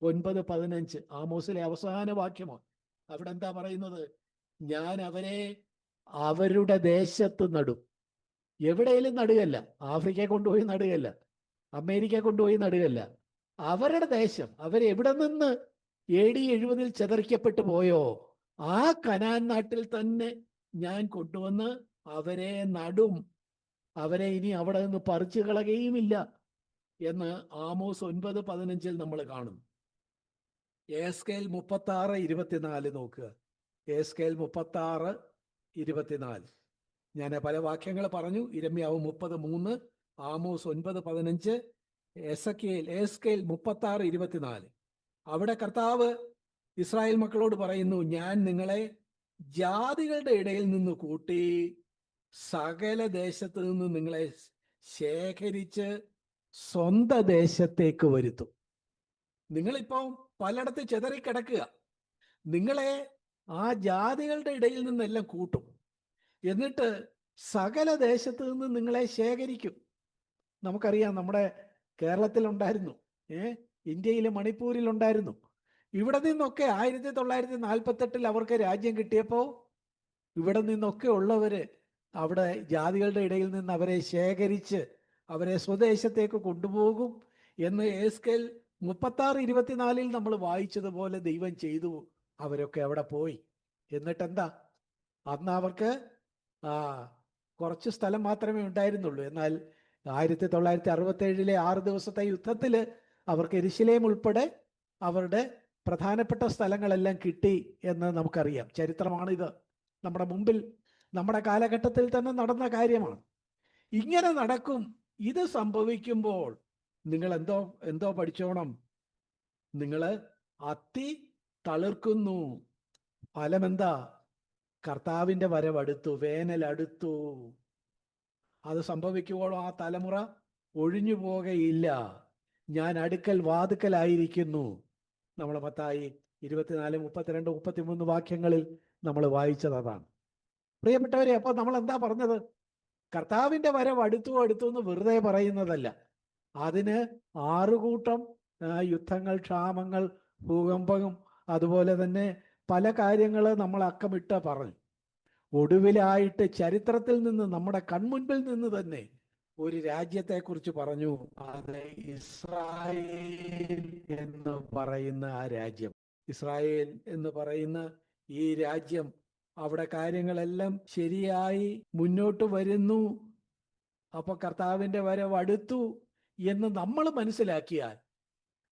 9:15, ആമോസിലെ അവസാന വാക്യമാണ്. അവിടെ എന്താ പറയുന്നത്? ഞാൻ അവരെ അവരുടെ ദേശത്ത് നടും. എവിടെയെങ്കിലും നടുകല്ല, ആഫ്രിക്കയെ കൊണ്ടുപോയി നടുകല്ല, അമേരിക്ക കൊണ്ടുപോയി നടുകല്ല, അവരുടെ ദേശം. അവരെവിടെ നിന്ന് AD 70 ചിതറിക്കപ്പെട്ടു പോയോ ആ കനാൻ നാട്ടിൽ തന്നെ ഞാൻ കൊണ്ടുവന്ന് അവരെ നടും. അവരെ ഇനി അവിടെ നിന്ന് പറിച്ചു കളയുകയുമില്ല എന്ന് ആമോസ് 9:15 നമ്മൾ കാണും. എസ്കേൽ 36:24 നോക്കുക. എസ്കേൽ 36:24. ഞാൻ പല വാക്യങ്ങൾ പറഞ്ഞു. യിരെമ്യാവ് 30:3, ആമോസ് 9:15, എസ്കേൽ 36:24. അവിടെ കർത്താവ് ഇസ്രായേൽ മക്കളോട് പറയുന്നു, ഞാൻ നിങ്ങളെ ജാതികളുടെ ഇടയിൽ നിന്ന് കൂട്ടി സകല ദേശത്ത് നിന്ന് നിങ്ങളെ ശേഖരിച്ച് സ്വന്തം ദേശത്തേക്ക് വരുത്തും. നിങ്ങളിപ്പോൾ പലയിടത്ത് ചിതറിക്കിടക്കുക, നിങ്ങളെ ആ ജാതികളുടെ ഇടയിൽ നിന്നെല്ലാം കൂട്ടും, എന്നിട്ട് സകല ദേശത്ത് നിന്ന് നിങ്ങളെ ശേഖരിക്കും. നമുക്കറിയാം, നമ്മുടെ കേരളത്തിലുണ്ടായിരുന്നു, ഇന്ത്യയിൽ മണിപ്പൂരിലുണ്ടായിരുന്നു. ഇവിടെ നിന്നൊക്കെ 1948 അവർക്ക് രാജ്യം കിട്ടിയപ്പോൾ ഇവിടെ നിന്നൊക്കെ ഉള്ളവര് അവിടെ ജാതികളുടെ ഇടയിൽ നിന്ന് അവരെ ശേഖരിച്ച് അവരെ സ്വദേശത്തേക്ക് കൊണ്ടുപോകും എന്ന് എസ്കേൽ 36:24 നമ്മൾ വായിച്ചതുപോലെ ദൈവം ചെയ്തു. അവരൊക്കെ അവിടെ പോയി. എന്നിട്ടെന്താ? അന്ന് അവർക്ക് കുറച്ച് സ്ഥലം മാത്രമേ ഉണ്ടായിരുന്നുള്ളൂ. എന്നാൽ 1967 6 ദിവസത്തെ യുദ്ധത്തിൽ അവർക്ക് യെരുശലേം ഉൾപ്പെടെ അവരുടെ പ്രധാനപ്പെട്ട സ്ഥലങ്ങളെല്ലാം കിട്ടി എന്ന് നമുക്കറിയാം. ചരിത്രമാണിത്. നമ്മുടെ മുമ്പിൽ, നമ്മുടെ കാലഘട്ടത്തിൽ തന്നെ നടന്ന കാര്യമാണ്. ഇങ്ങനെ നടക്കും. ഇത് സംഭവിക്കുമ്പോൾ നിങ്ങൾ എന്തോ പഠിച്ചോണം. നിങ്ങൾ അത്തി തളിർക്കുന്നു. ഫലമെന്താ? കർത്താവിൻ്റെ വരവടുത്തു, വേനലടുത്തു. അത് സംഭവിക്കുമ്പോഴും ആ തലമുറ ഒഴിഞ്ഞു പോകുകയില്ല. ഞാൻ അടുക്കൽ വാതുക്കലായിരിക്കുന്നു. നമ്മൾ മത്തായി 24, 32, 33 വാക്യങ്ങളിൽ നമ്മൾ വായിച്ചത് അതാണ്. പ്രിയപ്പെട്ടവരെ, അപ്പോൾ നമ്മൾ എന്താ പറഞ്ഞത്? കർത്താവിൻ്റെ വരവ് അടുത്തു എന്ന് വെറുതെ പറയുന്നതല്ല. അതിന് 6 കൂട്ടം യുദ്ധങ്ങൾ, ക്ഷാമങ്ങൾ, ഭൂകമ്പം, അതുപോലെ തന്നെ പല കാര്യങ്ങൾ നമ്മൾ അക്കമിട്ട് പറഞ്ഞു. ഒടുവിലായിട്ട് ചരിത്രത്തിൽ നിന്ന്, നമ്മുടെ കൺമുൻപിൽ നിന്ന് തന്നെ ഒരു രാജ്യത്തെക്കുറിച്ച് പറഞ്ഞു. അത് ഇസ്രായേൽ എന്ന് പറയുന്ന ആ രാജ്യം. ഇസ്രായേൽ എന്ന് പറയുന്ന ഈ രാജ്യം, അവിടെ കാര്യങ്ങളെല്ലാം ശരിയായി മുന്നോട്ട് വരുന്നു. അപ്പൊ കർത്താവിൻ്റെ വരവ് അടുത്തു എന്ന് നമ്മൾ മനസ്സിലാക്കിയാൽ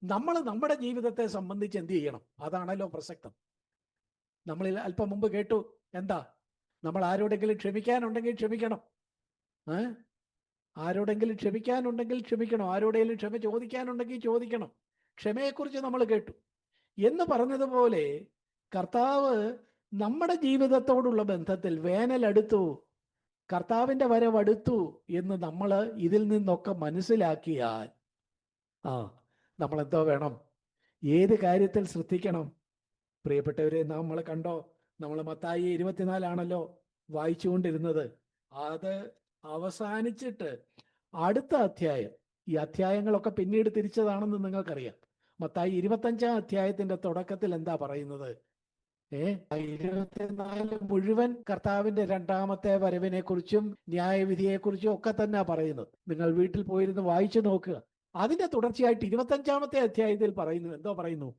നമ്മൾ നമ്മുടെ ജീവിതത്തെ സംബന്ധിച്ച് എന്ത് ചെയ്യണം? അതാണല്ലോ പ്രസക്തം. നമ്മൾ അല്പം മുമ്പ് കേട്ടു, എന്താ? നമ്മൾ ആരോടെങ്കിലും ക്ഷമിക്കാനുണ്ടെങ്കിൽ ക്ഷമിക്കണം. ആരോടെങ്കിലും ക്ഷമിക്കാനുണ്ടെങ്കിൽ ക്ഷമിക്കണം. ആരോടെങ്കിലും ക്ഷമ ചോദിക്കാനുണ്ടെങ്കിൽ ചോദിക്കണം. ക്ഷമയെക്കുറിച്ച് നമ്മൾ കേട്ടു. എന്ന് പറഞ്ഞതുപോലെ കർത്താവ് നമ്മുടെ ജീവിതത്തോടുള്ള ബന്ധത്തിൽ വേനലടുത്തു, കർത്താവിൻ്റെ വരവടുത്തു എന്ന് നമ്മൾ ഇതിൽ നിന്നൊക്കെ മനസ്സിലാക്കിയാൽ നമ്മളെന്തോ വേണം? ഏത് കാര്യത്തിൽ ശ്രദ്ധിക്കണം? പ്രിയപ്പെട്ടവരെ, നമ്മൾ കണ്ടോ, നമ്മൾ മത്തായി 24 വായിച്ചുകൊണ്ടിരുന്നത്. അത് അവസാനിച്ചിട്ട് അടുത്ത അധ്യായം, ഈ അധ്യായങ്ങളൊക്കെ പിന്നീട് തിരിച്ചതാണെന്ന് നിങ്ങൾക്കറിയാം. മത്തായി 25-ാം അധ്യായത്തിന്റെ തുടക്കത്തിൽ എന്താ പറയുന്നത്? 24 മുഴുവൻ കർത്താവിന്റെ രണ്ടാമത്തെ വരവിനെ കുറിച്ചും ന്യായവിധിയെക്കുറിച്ചും ഒക്കെ തന്നെ പറയുന്നത്. നിങ്ങൾ വീട്ടിൽ പോയിരുന്ന് വായിച്ചു നോക്കുക. അതിന്റെ തുടർച്ചയായിട്ട് 25-ാമത്തെ അധ്യായത്തിൽ പറയുന്നു. എന്തോ പറയുന്നു?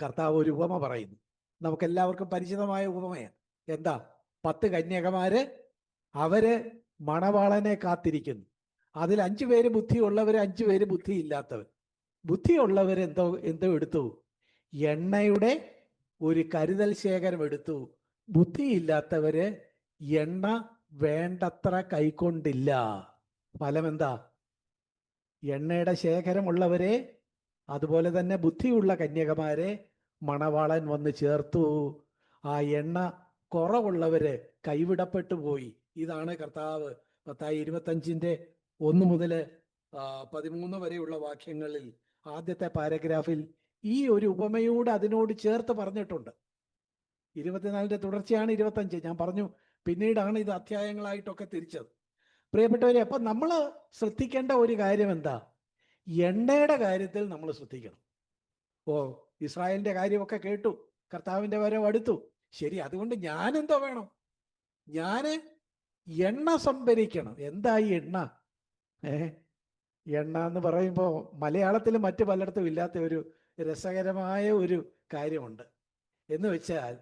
കർത്താവ് ഒരു ഉപമ പറയുന്നു. നമുക്കെല്ലാവർക്കും പരിചിതമായ ഉപമയാണ്. എന്താ? 10 കന്യകമാര്, അവര് മണവാളനെ കാത്തിരിക്കുന്നു. അതിൽ 5 പേര് ബുദ്ധിയുള്ളവര്, 5 പേര് ബുദ്ധിയില്ലാത്തവർ. ബുദ്ധിയുള്ളവർ എന്തോ എടുത്തു? എണ്ണയുടെ ഒരു കരുതൽ ശേഖരം എടുത്തു. ബുദ്ധിയില്ലാത്തവര് എണ്ണ വേണ്ടത്ര കൈക്കൊണ്ടില്ല. ഫലം എന്താ? എണ്ണയുടെ ശേഖരമുള്ളവരെ, അതുപോലെ തന്നെ ബുദ്ധിയുള്ള കന്യകമാരെ മണവാളൻ വന്ന് ചേർത്തു. ആ എണ്ണ കുറവുള്ളവര് കൈവിടപ്പെട്ടു പോയി. ഇതാണ് കർത്താവ് മത്തായി 25-ന്റെ 1 മുതൽ 13 വരെയുള്ള വാക്യങ്ങളിൽ ആദ്യത്തെ പാരഗ്രാഫിൽ ഈ ഒരു ഉപമയോട് അതിനോട് ചേർത്ത് പറഞ്ഞിട്ടുണ്ട്. 24-ന്റെ തുടർച്ചയാണ് 25. ഞാൻ പറഞ്ഞു, പിന്നീടാണ് ഇത് അധ്യായങ്ങളായിട്ടൊക്കെ തിരിച്ചത്. പ്രിയപ്പെട്ടവരെ, അപ്പം നമ്മൾ ശ്രദ്ധിക്കേണ്ട ഒരു കാര്യം എന്താ? എണ്ണയുടെ കാര്യത്തിൽ നമ്മൾ ശ്രദ്ധിക്കണം. ഇസ്രായേലിന്റെ കാര്യമൊക്കെ കേട്ടു, കർത്താവിന്റെ വരവ് അടുത്തു. ശരി, അതുകൊണ്ട് ഞാൻ എന്തോ വേണം? ഞാൻ എണ്ണ സംഭരിക്കണം. എന്താ ഈ എണ്ണ? എണ്ണ എന്ന് പറയുമ്പോൾ മലയാളത്തിൽ മറ്റു പലയിടത്തും ഇല്ലാത്ത ഒരു രസകരമായ ഒരു കാര്യമുണ്ട്. എന്ന് വെച്ചാൽ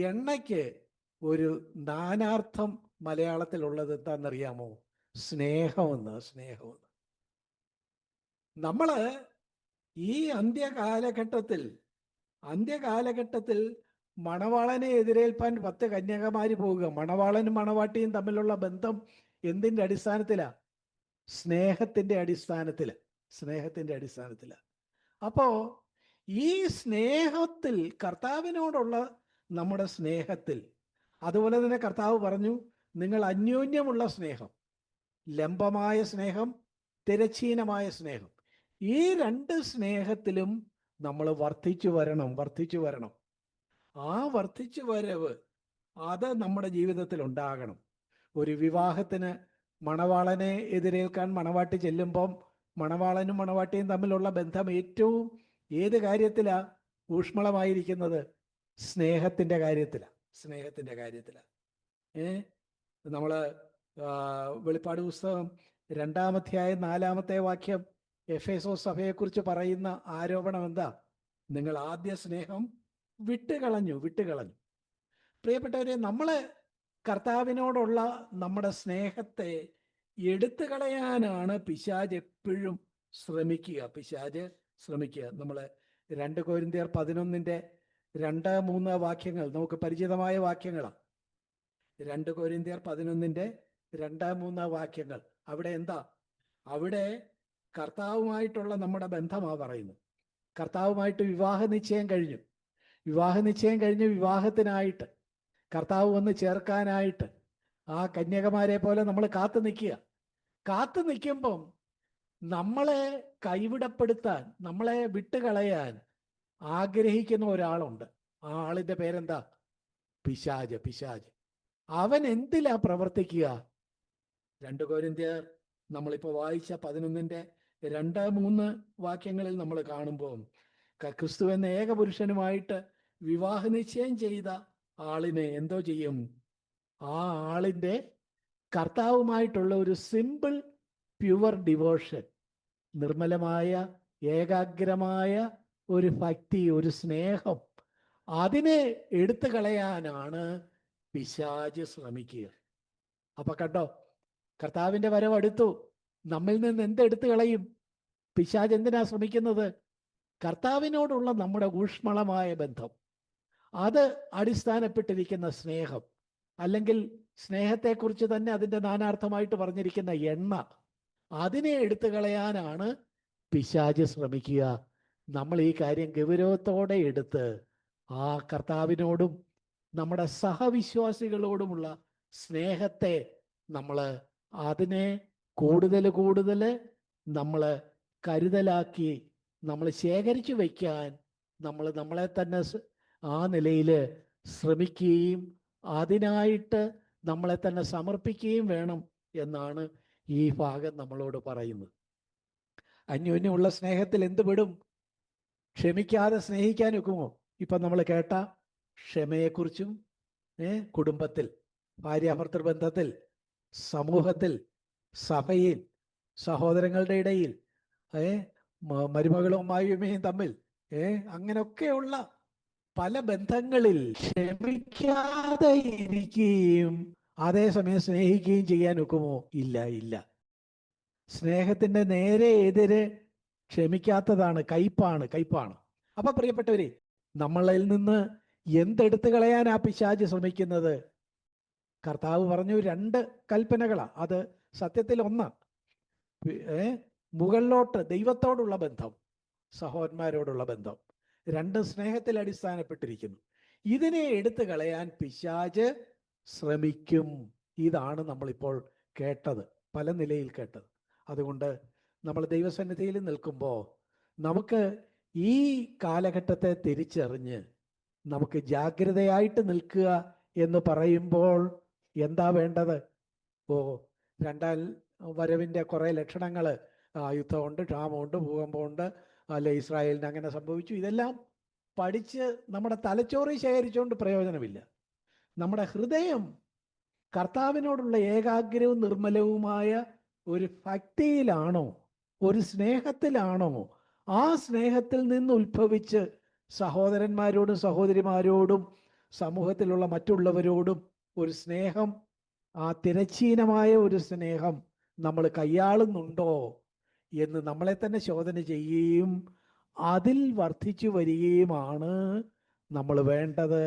എണ്ണയ്ക്ക് ഒരു നാനാർത്ഥം മലയാളത്തിലുള്ളത് എന്താണെന്നറിയാമോ? സ്നേഹമെന്ന്. സ്നേഹമെന്ന്. നമ്മള് ഈ അന്ത്യകാലഘട്ടത്തിൽ മണവാളനെ എതിരേൽപ്പാൻ 10 കന്യകമാര് പോവുക. മണവാളനും മണവാട്ടിയും തമ്മിലുള്ള ബന്ധം എന്തിൻ്റെ അടിസ്ഥാനത്തിലാ? സ്നേഹത്തിന്റെ അടിസ്ഥാനത്തിലാ. അപ്പോ ഈ സ്നേഹത്തിൽ, കർത്താവിനോടുള്ള നമ്മുടെ സ്നേഹത്തിൽ, അതുപോലെ തന്നെ കർത്താവ് പറഞ്ഞു, നിങ്ങൾ അന്യോന്യമുള്ള സ്നേഹം, ലംബമായ സ്നേഹം, തിരശ്ചീനമായ സ്നേഹം, ഈ 2 സ്നേഹത്തിലും നമ്മൾ വർദ്ധിച്ചു വരണം. ആ വർദ്ധിച്ചു വരവ് അത് നമ്മുടെ ജീവിതത്തിൽ ഉണ്ടാകണം. ഒരു വിവാഹത്തിന് മണവാളനെ എതിരേൽക്കാൻ മണവാട്ടി ചെല്ലുമ്പം മണവാളനും മണവാട്ടിയും തമ്മിലുള്ള ബന്ധം ഏറ്റവും ഏത് കാര്യത്തിലാ ഊഷ്മളമായിരിക്കുന്നത്? സ്നേഹത്തിന്റെ കാര്യത്തിലാ. നമ്മള് വെളിപ്പാട് പുസ്തകം 2-ാം അധ്യായം 4-ാമത്തെ വാക്യം എഫേസോസ് സഭയെക്കുറിച്ച് പറയുന്ന ആരോപണം എന്താ? നിങ്ങൾ ആദ്യ സ്നേഹം വിട്ടുകളഞ്ഞു. പ്രിയപ്പെട്ടവരെ, നമ്മള് കർത്താവിനോടുള്ള നമ്മുടെ സ്നേഹത്തെ എടുത്തു കളയാനാണ് പിശാച് എപ്പോഴും ശ്രമിക്കുക. നമ്മള് 2 കൊരിന്ത്യർ 11-ന്റെ 2-3 വാക്യങ്ങൾ നമുക്ക് പരിചിതമായ വാക്യങ്ങളാണ്. 2 കൊരിന്ത്യർ 11-ന്റെ 2-3 വാക്യങ്ങൾ. അവിടെ എന്താ? അവിടെ കർത്താവുമായിട്ടുള്ള നമ്മുടെ ബന്ധമാ പറയുന്നത്. കർത്താവുമായിട്ട് വിവാഹ നിശ്ചയം കഴിഞ്ഞു. വിവാഹത്തിനായിട്ട് കർത്താവ് വന്ന് ചേർക്കാനായിട്ട് ആ കന്യകമാരെ പോലെ നമ്മൾ കാത്തു നിൽക്കുമ്പം നമ്മളെ കൈവിടപ്പെടുത്താൻ, നമ്മളെ വിട്ടുകളയാൻ ആഗ്രഹിക്കുന്ന ഒരാളുണ്ട്. ആ ആളിന്റെ പേരെന്താ? പിശാച്. അവൻ എന്തിലാ പ്രവർത്തിക്കുക? 2 കൊരിന്ത്യർ നമ്മളിപ്പോൾ വായിച്ച 11-ന്റെ 2-3 വാക്യങ്ങളിൽ നമ്മൾ കാണുമ്പോൾ, ക്രിസ്തു എന്ന ഏകപുരുഷനുമായിട്ട് വിവാഹ നിശ്ചയം ചെയ്ത ആളിനെ എന്തോ ചെയ്യും? ആ ആളിന്റെ കർത്താവുമായിട്ടുള്ള ഒരു സിമ്പിൾ പ്യുവർ ഡിവോഷൻ, നിർമ്മലമായ ഏകാഗ്രമായ ഒരു ഭക്തി, ഒരു സ്നേഹം, അതിനെ എടുത്തു കളയാനാണ് പിശാച് ശ്രമിക്കുക. അപ്പൊ കണ്ടോ, കർത്താവിന്റെ വരവ് അടുത്തു. നമ്മിൽ നിന്ന് എന്തെടുത്തു കളയും? പിശാച് എന്തിനാ ശ്രമിക്കുന്നത്? കർത്താവിനോടുള്ള നമ്മുടെ ഊഷ്മളമായ ബന്ധം, അത് അടിസ്ഥാനപ്പെട്ടിരിക്കുന്ന സ്നേഹം, അല്ലെങ്കിൽ സ്നേഹത്തെക്കുറിച്ച് തന്നെ അതിൻ്റെ നാനാർത്ഥമായിട്ട് പറഞ്ഞിരിക്കുന്ന എണ്ണ, അതിനെ എടുത്തു കളയാനാണ് പിശാച് ശ്രമിക്കുക. നമ്മൾ ഈ കാര്യം ഗൗരവത്തോടെ എടുത്ത് ആ കർത്താവിനോടും നമ്മുടെ സഹവിശ്വാസികളോടുമുള്ള സ്നേഹത്തെ അതിനെ കൂടുതൽ നമ്മൾ കരുതലാക്കി നമ്മൾ ശേഖരിച്ചു വയ്ക്കാൻ നമ്മളെ തന്നെ ആ നിലയിൽ ശ്രമിക്കുകയും അതിനായിട്ട് നമ്മളെ തന്നെ സമർപ്പിക്കുകയും വേണം എന്നാണ് ഈ ഭാഗം നമ്മളോട് പറയുന്നത്. അന്യോന്യമുള്ള സ്നേഹത്തിൽ എന്ത് പെടും? ക്ഷമിക്കാതെ സ്നേഹിക്കാൻ ഒക്കുമോ? ഇപ്പം നമ്മൾ കേട്ട ക്ഷമയെക്കുറിച്ചും കുടുംബത്തിൽ, ഭാര്യാഭർത്തൃ ബന്ധത്തിൽ, സമൂഹത്തിൽ, സഭയിൽ, സഹോദരങ്ങളുടെ ഇടയിൽ, മരുമകളും അമ്മായിയമ്മയും തമ്മിൽ, അങ്ങനെയൊക്കെയുള്ള പല ബന്ധങ്ങളിൽ ക്ഷമിക്കാതെ ഇരിക്കുകയും അതേസമയം സ്നേഹിക്കുകയും ചെയ്യാൻ ഒക്കുമോ? ഇല്ല, ഇല്ല. സ്നേഹത്തിന്റെ നേരെ എതിര് ക്ഷമിക്കാത്തതാണ്, കയ്പാണ്. അപ്പൊ പ്രിയപ്പെട്ടവരെ, നമ്മളിൽ നിന്ന് എന്തെടുത്തു കളയാനാ പിശാച് ശ്രമിക്കുന്നത്? കർത്താവ് പറഞ്ഞു 2 കൽപ്പനകളാ. അത് സത്യത്തിൽ 1, മുകളിലോട്ട് ദൈവത്തോടുള്ള ബന്ധം, സഹോദരന്മാരോടുള്ള ബന്ധം, 2 സ്നേഹത്തിൽ അടിസ്ഥാനപ്പെട്ടിരിക്കുന്നു. ഇതിനെ എടുത്തു കളയാൻ പിശാച് ശ്രമിക്കും. ഇതാണ് നമ്മളിപ്പോൾ കേട്ടത്, പല നിലയിൽ കേട്ടത്. അതുകൊണ്ട് നമ്മൾ ദൈവസന്നിധിയിൽ നിൽക്കുമ്പോൾ നമുക്ക് ഈ കാലഘട്ടത്തെ തിരിച്ചറിഞ്ഞ് നമുക്ക് ജാഗ്രതയായിട്ട് നിൽക്കുക എന്ന് പറയുമ്പോൾ എന്താ വേണ്ടത്? രണ്ടാം വരവിൻ്റെ കുറേ ലക്ഷണങ്ങൾ, യുദ്ധമുണ്ട്, ക്ഷാമമുണ്ട്, ഭൂകമ്പമുണ്ട്, അല്ലെ ഇസ്രായേലിന് അങ്ങനെ സംഭവിച്ചു, ഇതെല്ലാം പഠിച്ച് നമ്മുടെ തലച്ചോറിൽ ശേഖരിച്ചുകൊണ്ട് പ്രയോജനമില്ല. നമ്മുടെ ഹൃദയം കർത്താവിനോടുള്ള ഏകാഗ്രവും നിർമ്മലവുമായ ഒരു ഭക്തിയിലാണോ, ഒരു സ്നേഹത്തിലാണോ? ആ സ്നേഹത്തിൽ നിന്ന് ഉത്ഭവിച്ച് സഹോദരന്മാരോടും സഹോദരിമാരോടും സമൂഹത്തിലുള്ള മറ്റുള്ളവരോടും ഒരു സ്നേഹം, ആ തിരശ്ചീനമായ ഒരു സ്നേഹം നമ്മൾ കൈയാളുന്നുണ്ടോ എന്ന് നമ്മളെ തന്നെ ശോധന ചെയ്യുകയും അതിൽ വർദ്ധിച്ചു വരികയുമാണ് നമ്മൾ വേണ്ടത്.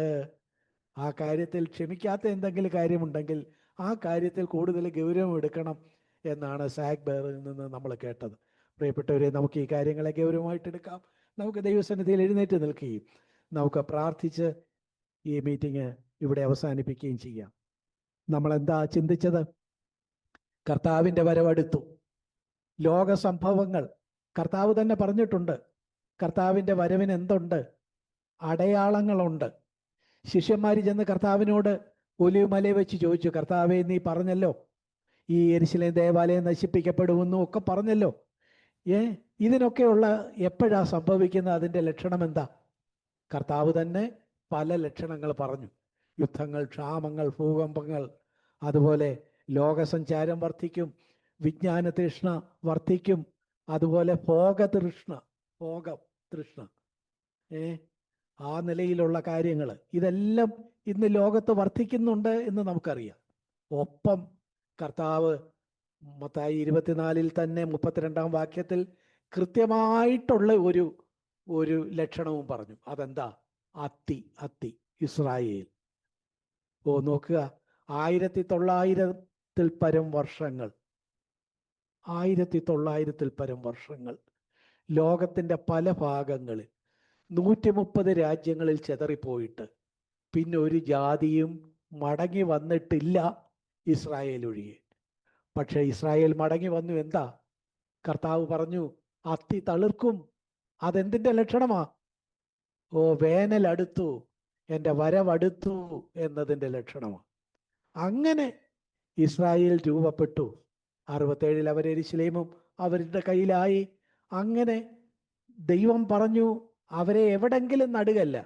ആ കാര്യത്തിൽ ക്ഷമിക്കാത്ത എന്തെങ്കിലും കാര്യമുണ്ടെങ്കിൽ ആ കാര്യത്തിൽ കൂടുതൽ ഗൗരവം എടുക്കണം എന്നാണ് സാഗ് ബെയറിൽ നിന്ന് നമ്മൾ കേട്ടത്. പ്രിയപ്പെട്ടവരെ, നമുക്ക് ഈ കാര്യങ്ങളെ ഗൗരവമായിട്ട് എടുക്കാം. നമുക്ക് ദൈവസന്നിധിയിൽ എഴുന്നേറ്റ് നിൽക്കുകയും നമുക്ക് പ്രാർത്ഥിച്ച് ഈ മീറ്റിംഗ് ഇവിടെ അവസാനിപ്പിക്കുകയും ചെയ്യാം. നമ്മളെന്താ ചിന്തിച്ചത്? കർത്താവിൻ്റെ വരവടുത്തു. ലോക സംഭവങ്ങൾ കർത്താവ് തന്നെ പറഞ്ഞിട്ടുണ്ട്. കർത്താവിൻ്റെ വരവിന് എന്തുണ്ട്? അടയാളങ്ങളുണ്ട്. ശിഷ്യന്മാർ ചെന്ന് കർത്താവിനോട് ഒലിവുമലയിൽ വെച്ച് ചോദിച്ചു, കർത്താവേ, നീ പറഞ്ഞല്ലോ ഈ യെരുശലേം ദേവാലയം നശിപ്പിക്കപ്പെടുമെന്നും ഒക്കെ പറഞ്ഞല്ലോ. ഇതിനൊക്കെയുള്ള എപ്പോഴാ സംഭവിക്കുന്നത്? അതിൻ്റെ ലക്ഷണം എന്താ? കർത്താവ് തന്നെ പല ലക്ഷണങ്ങൾ പറഞ്ഞു. യുദ്ധങ്ങൾ, ക്ഷാമങ്ങൾ, ഭൂകമ്പങ്ങൾ, അതുപോലെ ലോകസഞ്ചാരം വർദ്ധിക്കും, വിജ്ഞാന തൃഷ്ണ വർദ്ധിക്കും, അതുപോലെ ഭോഗതൃഷ്ണ, ആ നിലയിലുള്ള കാര്യങ്ങൾ, ഇതെല്ലാം ഇന്ന് ലോകത്ത് വർദ്ധിക്കുന്നുണ്ട് എന്ന് നമുക്കറിയാം. ഒപ്പം കർത്താവ് മത്തായി 24 തന്നെ 32 വാക്യത്തിൽ കൃത്യമായിട്ടുള്ള ഒരു ലക്ഷണവും പറഞ്ഞു. അതെന്താ? അത്തി ഇസ്രായേൽ. നോക്കുക, 1900-ൽ പരം വർഷങ്ങൾ, 1900-ൽ പരം വർഷങ്ങൾ ലോകത്തിൻ്റെ പല ഭാഗങ്ങളിൽ 130 രാജ്യങ്ങളിൽ ചെതറിപ്പോയിട്ട് പിന്നെ ഒരു ജാതിയും മടങ്ങി വന്നിട്ടില്ല, ഇസ്രായേൽ ഒഴികെ. പക്ഷേ ഇസ്രായേൽ മടങ്ങി വന്നു. എന്താ? കർത്താവ് പറഞ്ഞു, അത്തി തളിർക്കും. അതെന്തിൻ്റെ ലക്ഷണമാ? വേനൽ അടുത്തു, എൻ്റെ വരവടുത്തു എന്നതിൻ്റെ ലക്ഷണമാണ്. അങ്ങനെ ഇസ്രായേൽ രൂപപ്പെട്ടു. 67-ൽ അവർ യെരുശലേമും അവരുടെ കയ്യിലായി. അങ്ങനെ ദൈവം പറഞ്ഞു, അവരെ എവിടെങ്കിലും നടുകല്ല,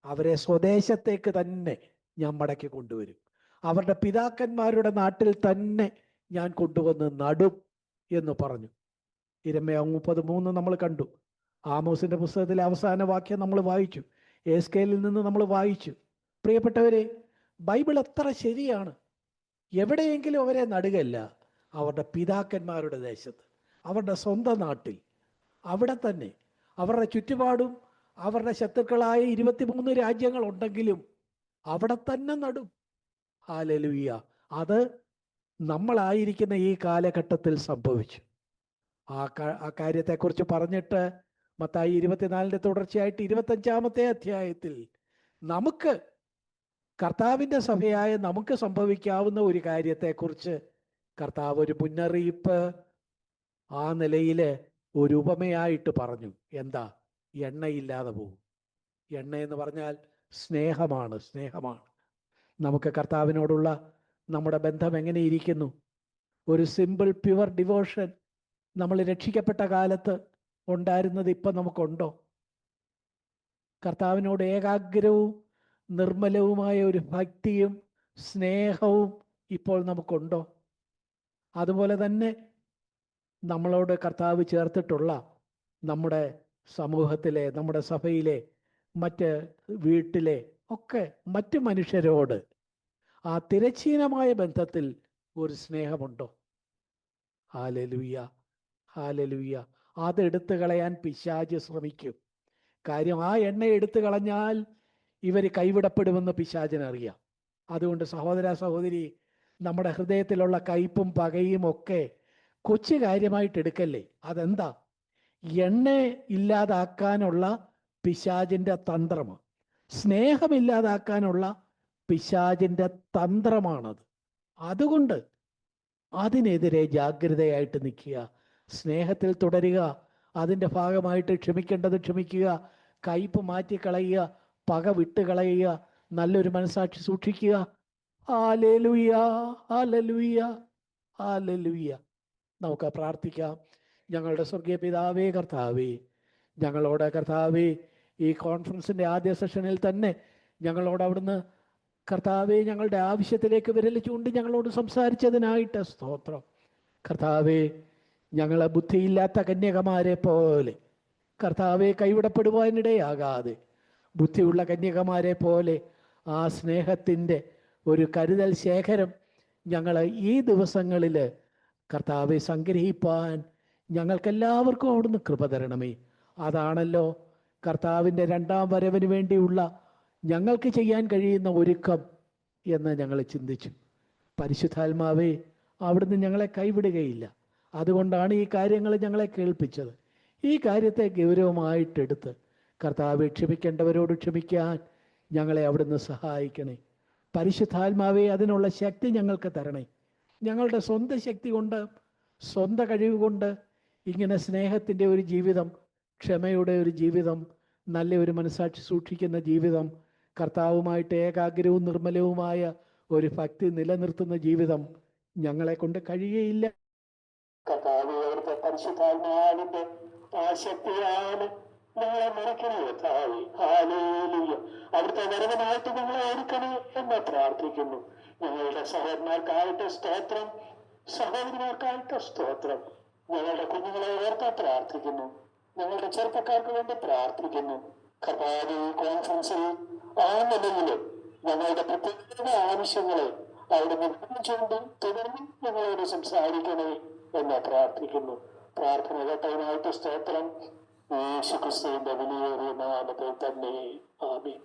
അവരെ സ്വദേശത്തേക്ക് തന്നെ ഞാൻ മടക്കി കൊണ്ടുവരും. അവരുടെ പിതാക്കന്മാരുടെ നാട്ടിൽ തന്നെ ഞാൻ കൊണ്ടുവന്ന് നടും എന്ന് പറഞ്ഞു. യിരെമ്യാ 30:3 നമ്മൾ കണ്ടു. ആമോസിന്റെ പുസ്തകത്തിലെ അവസാന വാക്യം നമ്മൾ വായിച്ചു. എസ്കേലിൽ നിന്ന് നമ്മൾ വായിച്ചു. പ്രിയപ്പെട്ടവരെ, ബൈബിൾ എത്ര ശരിയാണ്. എവിടെയെങ്കിലും അവരെ നടുകല്ല, അവരുടെ പിതാക്കന്മാരുടെ ദേശത്ത്, അവരുടെ സ്വന്തം നാട്ടിൽ, അവിടെ തന്നെ. അവരുടെ ചുറ്റുപാടും അവരുടെ ശത്രുക്കളായ 23 രാജ്യങ്ങളുണ്ടെങ്കിലും അവിടെ തന്നെ നടും. ഹല്ലേലൂയ. അത് നമ്മളായിരിക്കുന്ന ഈ കാലഘട്ടത്തിൽ സംഭവിച്ചു. ആ കാര്യത്തെക്കുറിച്ച് പറഞ്ഞിട്ട് മത്തായി 24 തുടർച്ചയായിട്ട് 25-ാമത്തെ അധ്യായത്തിൽ നമുക്ക്, കർത്താവിൻ്റെ സഭയായ നമുക്ക് സംഭവിക്കാവുന്ന ഒരു കാര്യത്തെക്കുറിച്ച് കർത്താവ് ഒരു മുന്നറിയിപ്പ് ആ നിലയിൽ ഒരു ഉപമയായിട്ട് പറഞ്ഞു. എന്താ? എണ്ണയില്ലാതെ പോകും. എണ്ണ എന്ന് പറഞ്ഞാൽ സ്നേഹമാണ്. നമുക്ക് കർത്താവിനോടുള്ള നമ്മുടെ ബന്ധം എങ്ങനെ ഇരിക്കുന്നു? ഒരു സിമ്പിൾ പ്യുവർ ഡിവോഷൻ നമ്മൾ രക്ഷിക്കപ്പെട്ട കാലത്ത് ഉണ്ടായിരുന്നത് ഇപ്പം നമുക്കുണ്ടോ? കർത്താവിനോട് ഏകാഗ്രവും നിർമ്മലവുമായ ഒരു ഭക്തിയും സ്നേഹവും ഇപ്പോൾ നമുക്കുണ്ടോ? അതുപോലെ തന്നെ നമ്മളോട് കർത്താവ് ചേർത്തിട്ടുള്ള നമ്മുടെ സമൂഹത്തിലെ, നമ്മുടെ സഭയിലെ, മറ്റ് വീട്ടിലെ ഒക്കെ മറ്റ് മനുഷ്യരോട് ആ തിരശ്ചീനമായ ബന്ധത്തിൽ ഒരു സ്നേഹമുണ്ടോ? Hallelujah, hallelujah. അതെടുത്തു കളയാൻ പിശാച് ശ്രമിക്കും. കാര്യം, ആ എണ്ണ എടുത്തു കളഞ്ഞാൽ ഇവർ കൈവിടപ്പെടുമെന്ന് പിശാചിനറിയാം. അതുകൊണ്ട് സഹോദര സഹോദരി, നമ്മുടെ ഹൃദയത്തിലുള്ള കയ്പും പകയും ഒക്കെ കൊച്ചു കാര്യമായിട്ട് എടുക്കല്ലേ. അതെന്താ? എണ്ണ ഇല്ലാതാക്കാനുള്ള പിശാചിൻ്റെ തന്ത്രമാണ്. സ്നേഹമില്ലാതാക്കാനുള്ള പിശാചിൻ്റെ തന്ത്രമാണത്. അതുകൊണ്ട് അതിനെതിരെ ജാഗ്രതയായിട്ട് നിൽക്കുക, സ്നേഹത്തിൽ തുടരുക, അതിൻ്റെ ഭാഗമായിട്ട് ക്ഷമിക്കേണ്ടത് ക്ഷമിക്കുക, കയ്പ് മാറ്റിക്കളയുക, പക വിട്ടുകളയുക, നല്ലൊരു മനസാക്ഷി സൂക്ഷിക്കുക. Hallelujah, hallelujah, hallelujah. നമുക്ക് പ്രാർത്ഥിക്കാം. ഞങ്ങളുടെ സ്വർഗീയ പിതാവേ, കർത്താവേ, ഞങ്ങളോട് കർത്താവേ, ഈ കോൺഫറൻസിൻ്റെ ആദ്യ സെഷനിൽ തന്നെ ഞങ്ങളോട് അവിടുന്ന് കർത്താവെ ഞങ്ങളുടെ ആവശ്യത്തിലേക്ക് വിരൽ ചൂണ്ടി ഞങ്ങളോട് സംസാരിച്ചതിനായിട്ട് സ്തോത്രം. കർത്താവെ, ഞങ്ങളെ ബുദ്ധിയില്ലാത്ത കന്യകമാരെ പോലെ കർത്താവെ കൈവിടപ്പെടുവാനിടയാകാതെ ബുദ്ധിയുള്ള കന്യകമാരെ പോലെ ആ സ്നേഹത്തിൻ്റെ ഒരു കരുതൽ ശേഖരം ഞങ്ങൾ ഈ ദിവസങ്ങളിൽ കർത്താവെ സംഗ്രഹിപ്പാൻ ഞങ്ങൾക്കെല്ലാവർക്കും അവിടുന്ന് കൃപ തരണമേ. അതാണല്ലോ കർത്താവിൻ്റെ രണ്ടാം വരവിന് വേണ്ടിയുള്ള ഞങ്ങൾക്ക് ചെയ്യാൻ കഴിയുന്ന ഒരുക്കം എന്ന് ഞങ്ങൾ ചിന്തിച്ചു. പരിശുദ്ധാത്മാവേ, അവിടുന്ന് ഞങ്ങളെ കൈവിടുകയില്ല. അതുകൊണ്ടാണ് ഈ കാര്യങ്ങൾ ഞങ്ങളെ കേൾപ്പിച്ചത്. ഈ കാര്യത്തെ ഗൗരവമായിട്ടെടുത്ത് കർത്താവെ ക്ഷമിക്കേണ്ടവരോട് ക്ഷമിക്കാൻ ഞങ്ങളെ അവിടുന്ന് സഹായിക്കണേ. പരിശുദ്ധാത്മാവേ, അതിനുള്ള ശക്തി ഞങ്ങൾക്ക് തരണേ. ഞങ്ങളുടെ സ്വന്തം ശക്തി കൊണ്ട്, സ്വന്തം കഴിവ് കൊണ്ട് ഇങ്ങനെ സ്നേഹത്തിൻ്റെ ഒരു ജീവിതം, ക്ഷമയുടെ ഒരു ജീവിതം, നല്ല ഒരു മനസാക്ഷി സൂക്ഷിക്കുന്ന ജീവിതം, കർത്താവുമായിട്ട് ഏകാഗ്രവും നിർമ്മലവുമായ ഒരു ഭക്തി നിലനിർത്തുന്ന ജീവിതം ഞങ്ങളെ കൊണ്ട് കഴിയുകയില്ല. കർത്താവേ, അവിടുത്തെ പരിശുദ്ധാത്മാവിന്റെ ആ ശക്തിയാണ് ഞങ്ങളെ നിറയ്ക്കണേ കർത്താവേ. ഹല്ലേലൂയ. അവിടുത്തെ വരവനായിട്ട് ഞങ്ങളെ ഒരുക്കണേ എന്ന് പ്രാർത്ഥിക്കുന്നു. ഞങ്ങളുടെ സഹോദരന്മാർക്കായിട്ട് സ്തോത്രം, സഹോദരിമാർക്കായിട്ട് സ്തോത്രം. ഞങ്ങളുടെ കുഞ്ഞുങ്ങളെ ഓർത്ത് പ്രാർത്ഥിക്കുന്നു. ഞങ്ങളുടെ ചെറുപ്പക്കാർക്ക് വേണ്ടി പ്രാർത്ഥിക്കുന്നു. കർത്താവേ, കോൺഫറൻസിൽ ആ നിലയിൽ ഞങ്ങളുടെ പ്രത്യേക ആവശ്യങ്ങളെ അവിടുന്ന് ചൂണ്ടി തുടർന്ന് ഞങ്ങളോട് സംസാരിക്കണേ എന്ന് പ്രാർത്ഥിക്കുന്നു. പ്രാർത്ഥന കേട്ടതിനായിട്ട് സ്തോത്രം. യേശുക്രിസ്തുവിന്റെ വിലയേറിയ നാമത്തിൽ തന്നെ. ആമേൻ.